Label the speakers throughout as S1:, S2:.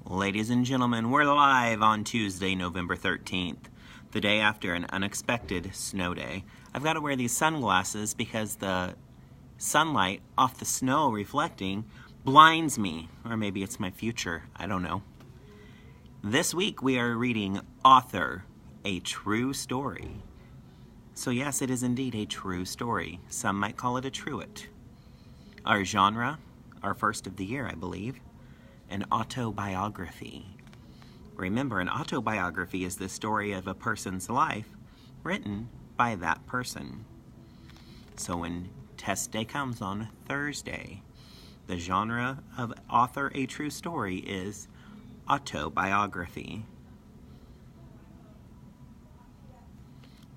S1: Ladies and gentlemen, we're live on Tuesday, November 13th, the day after an unexpected snow day. I've got to wear these sunglasses because the sunlight off the snow reflecting blinds me. Or maybe it's my future, I don't know. This week we are reading Author, a True Story. So yes, it is indeed a true story. Some might call it a truet. Our genre, our first of the year, I believe, an autobiography. Remember, an autobiography is the story of a person's life written by that person. So when test day comes on Thursday, the genre of Author, a True Story is autobiography.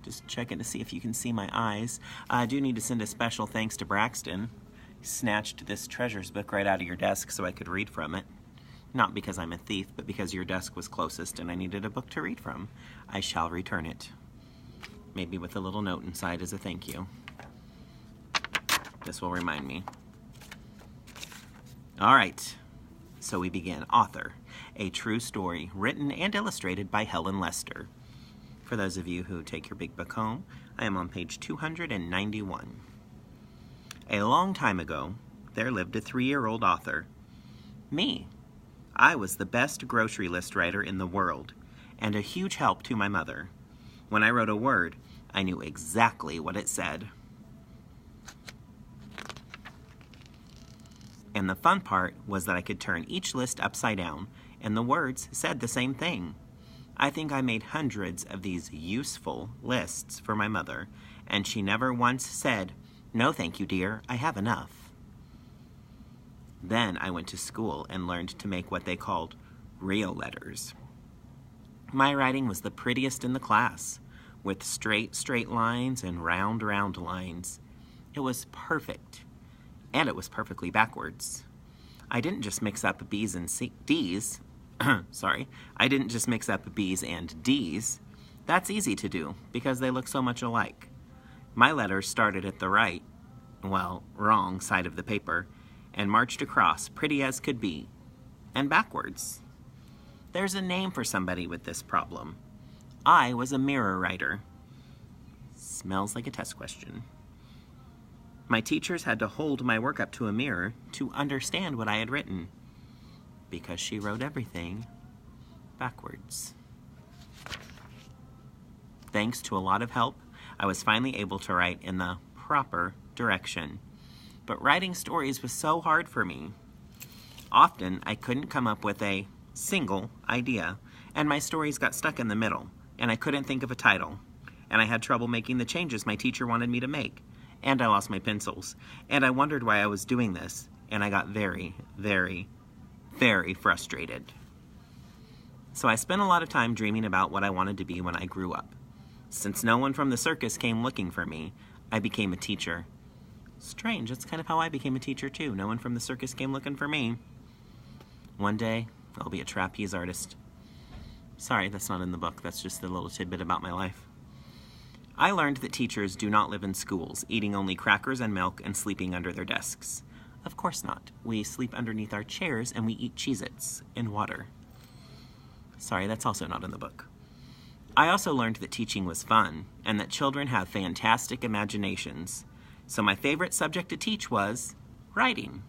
S1: Just checking to see if you can see my eyes. I do need to send a special thanks to Braxton. He snatched this treasures book right out of your desk so I could read from it. Not because I'm a thief, but because your desk was closest and I needed a book to read from. I shall return it. Maybe with a little note inside as a thank you. This will remind me. All right, so we begin. Author, a True Story, written and illustrated by Helen Lester. For those of you who take your big book home, I am on page 291. A long time ago, there lived a 3-year-old author. Me. I was the best grocery list writer in the world, and a huge help to my mother. When I wrote a word, I knew exactly what it said. And the fun part was that I could turn each list upside down, and the words said the same thing. I think I made hundreds of these useful lists for my mother, and she never once said, "No, thank you, dear, I have enough." Then I went to school and learned to make what they called real letters. My writing was the prettiest in the class, with straight lines and round lines. It was perfect, and it was perfectly backwards. I didn't just mix up B's and D's. I didn't just mix up B's and D's. That's easy to do because they look so much alike. My letters started at the wrong side of the paper, and marched across, pretty as could be, and backwards. There's a name for somebody with this problem. I was a mirror writer. Smells like a test question. My teachers had to hold my work up to a mirror to understand what I had written, because she wrote everything backwards. Thanks to a lot of help, I was finally able to write in the proper direction. But writing stories was so hard for me. Often, I couldn't come up with a single idea, and my stories got stuck in the middle, and I couldn't think of a title, and I had trouble making the changes my teacher wanted me to make, and I lost my pencils, and I wondered why I was doing this, and I got very, very, very frustrated. So I spent a lot of time dreaming about what I wanted to be when I grew up. Since no one from the circus came looking for me, I became a teacher. Strange, that's kind of how I became a teacher too. No one from the circus came looking for me. One day, I'll be a trapeze artist. Sorry, that's not in the book. That's just a little tidbit about my life. I learned that teachers do not live in schools, eating only crackers and milk and sleeping under their desks. Of course not. We sleep underneath our chairs and we eat Cheez-Its in water. Sorry, that's also not in the book. I also learned that teaching was fun and that children have fantastic imaginations. So my favorite subject to teach was writing.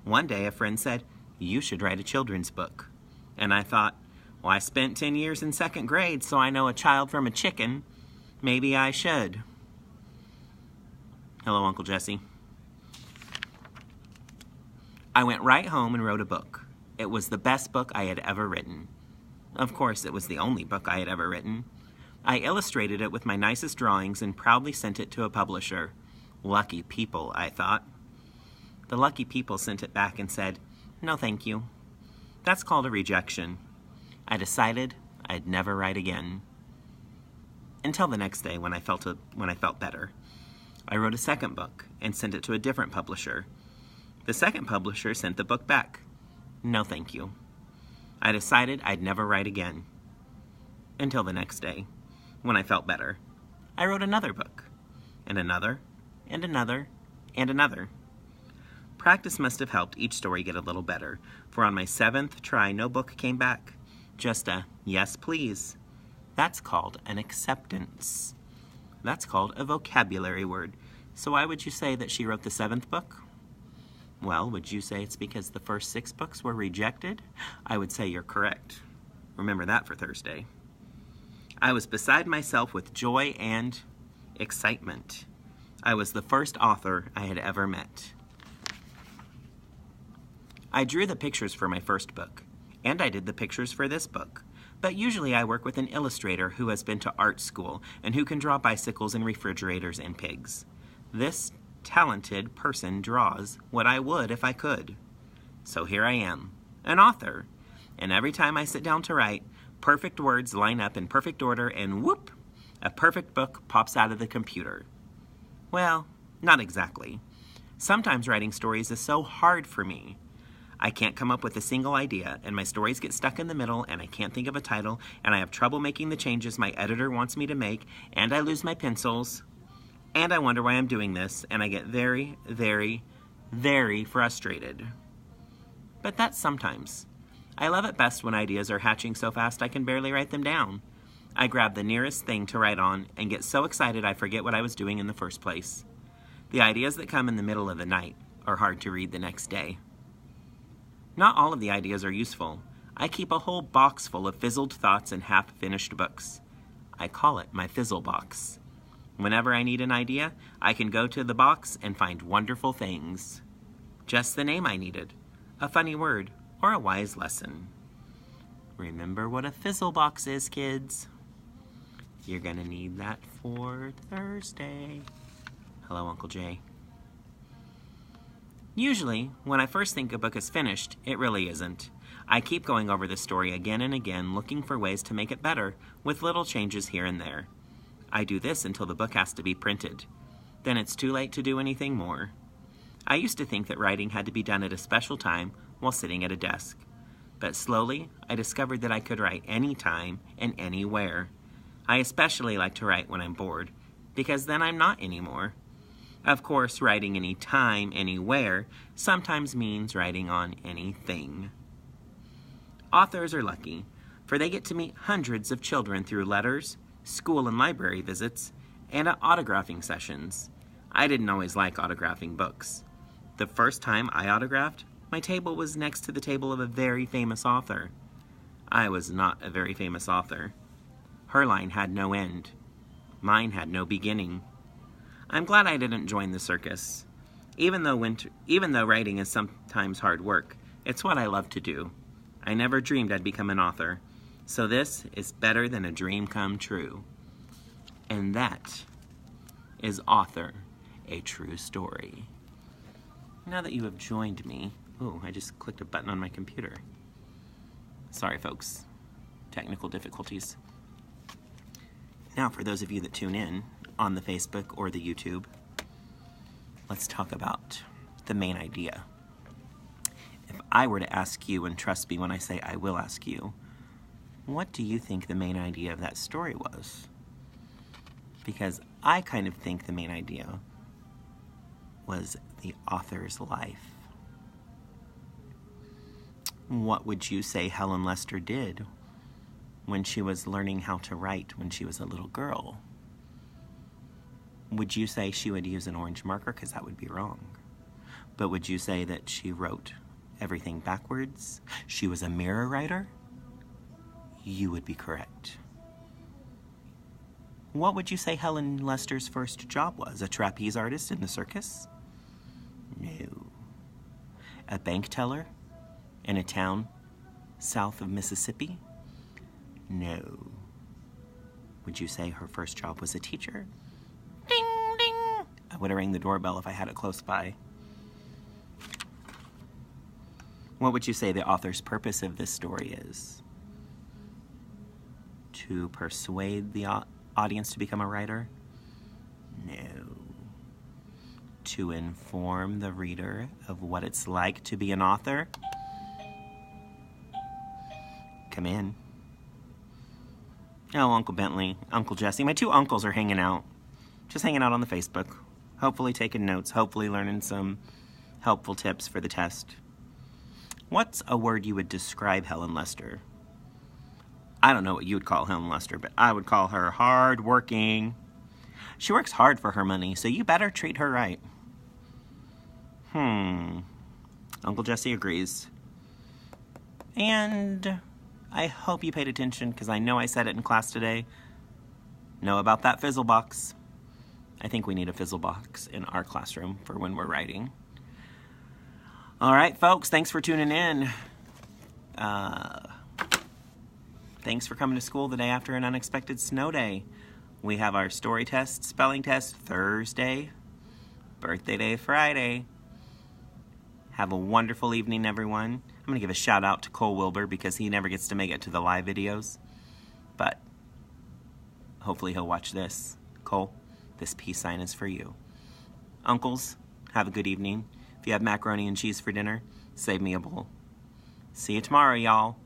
S1: One day a friend said, "You should write a children's book." And I thought, well, I spent 10 years in 2nd grade, so I know a child from a chicken. Maybe I should. Hello, Uncle Jesse. I went right home and wrote a book. It was the best book I had ever written. Of course, it was the only book I had ever written. I illustrated it with my nicest drawings and proudly sent it to a publisher. Lucky people, I thought. The lucky people sent it back and said, "No, thank you." That's called a rejection. I decided I'd never write again. Until the next day when I felt better. I wrote a second book and sent it to a different publisher. The second publisher sent the book back. "No, thank you." I decided I'd never write again. Until the next day when I felt better. I wrote another book, and another, and another, and another. Practice must have helped each story get a little better, for on my 7th try, no book came back. Just a yes, please. That's called an acceptance. That's called a vocabulary word. So why would you say that she wrote the 7th book? Well, would you say it's because the first 6 books were rejected? I would say you're correct. Remember that for Thursday. I was beside myself with joy and excitement. I was the first author I had ever met. I drew the pictures for my first book, and I did the pictures for this book. But usually I work with an illustrator who has been to art school and who can draw bicycles and refrigerators and pigs. This talented person draws what I would if I could. So here I am, an author, and every time I sit down to write, perfect words line up in perfect order and whoop, a perfect book pops out of the computer. Well, not exactly. Sometimes writing stories is so hard for me. I can't come up with a single idea, and my stories get stuck in the middle, and I can't think of a title, and I have trouble making the changes my editor wants me to make, and I lose my pencils, and I wonder why I'm doing this, and I get very, very, very frustrated. But that's sometimes. I love it best when ideas are hatching so fast I can barely write them down. I grab the nearest thing to write on and get so excited I forget what I was doing in the first place. The ideas that come in the middle of the night are hard to read the next day. Not all of the ideas are useful. I keep a whole box full of fizzled thoughts and half-finished books. I call it my fizzle box. Whenever I need an idea, I can go to the box and find wonderful things. Just the name I needed, a funny word, or a wise lesson. Remember what a fizzle box is, kids. You're gonna need that for Thursday. Hello, Uncle Jay. Usually, when I first think a book is finished, it really isn't. I keep going over the story again and again, looking for ways to make it better, with little changes here and there. I do this until the book has to be printed. Then it's too late to do anything more. I used to think that writing had to be done at a special time while sitting at a desk. But slowly, I discovered that I could write anytime and anywhere. I especially like to write when I'm bored, because then I'm not anymore. Of course, writing anytime, anywhere, sometimes means writing on anything. Authors are lucky, for they get to meet hundreds of children through letters, school and library visits, and at autographing sessions. I didn't always like autographing books. The first time I autographed, my table was next to the table of a very famous author. I was not a very famous author. Her line had no end. Mine had no beginning. I'm glad I didn't join the circus. Even though writing is sometimes hard work, it's what I love to do. I never dreamed I'd become an author, so this is better than a dream come true. And that is Author, a True Story. Now that you have joined me, I just clicked a button on my computer. Sorry, folks. Technical difficulties. Now, for those of you that tune in on the Facebook or the YouTube, let's talk about the main idea. If I were to ask you, and trust me when I say I will ask you, what do you think the main idea of that story was? Because I kind of think the main idea was the author's life. What would you say Helen Lester did when she was learning how to write when she was a little girl? Would you say she would use an orange marker? Because that would be wrong. But would you say that she wrote everything backwards? She was a mirror writer? You would be correct. What would you say Helen Lester's first job was? A trapeze artist in the circus? No. A bank teller in a town south of Mississippi? No. Would you say her first job was a teacher? Ding, ding. I would have rang the doorbell if I had it close by. What would you say the author's purpose of this story is? To persuade the audience to become a writer? No. To inform the reader of what it's like to be an author? Come in. Oh, Uncle Bentley, Uncle Jesse, my two uncles are hanging out. Just hanging out on the Facebook. Hopefully taking notes, hopefully learning some helpful tips for the test. What's a word you would describe Helen Lester? I don't know what you would call Helen Lester, but I would call her hard-working. She works hard for her money, so you better treat her right. Uncle Jesse agrees. And I hope you paid attention, because I know I said it in class today. Know about that fizzle box. I think we need a fizzle box in our classroom for when we're writing. All right, folks, thanks for tuning in. Thanks for coming to school the day after an unexpected snow day. We have our story test, spelling test Thursday, birthday day Friday. Have a wonderful evening, everyone. I'm going to give a shout out to Cole Wilbur because he never gets to make it to the live videos. But hopefully he'll watch this. Cole, this peace sign is for you. Uncles, have a good evening. If you have macaroni and cheese for dinner, save me a bowl. See you tomorrow, y'all.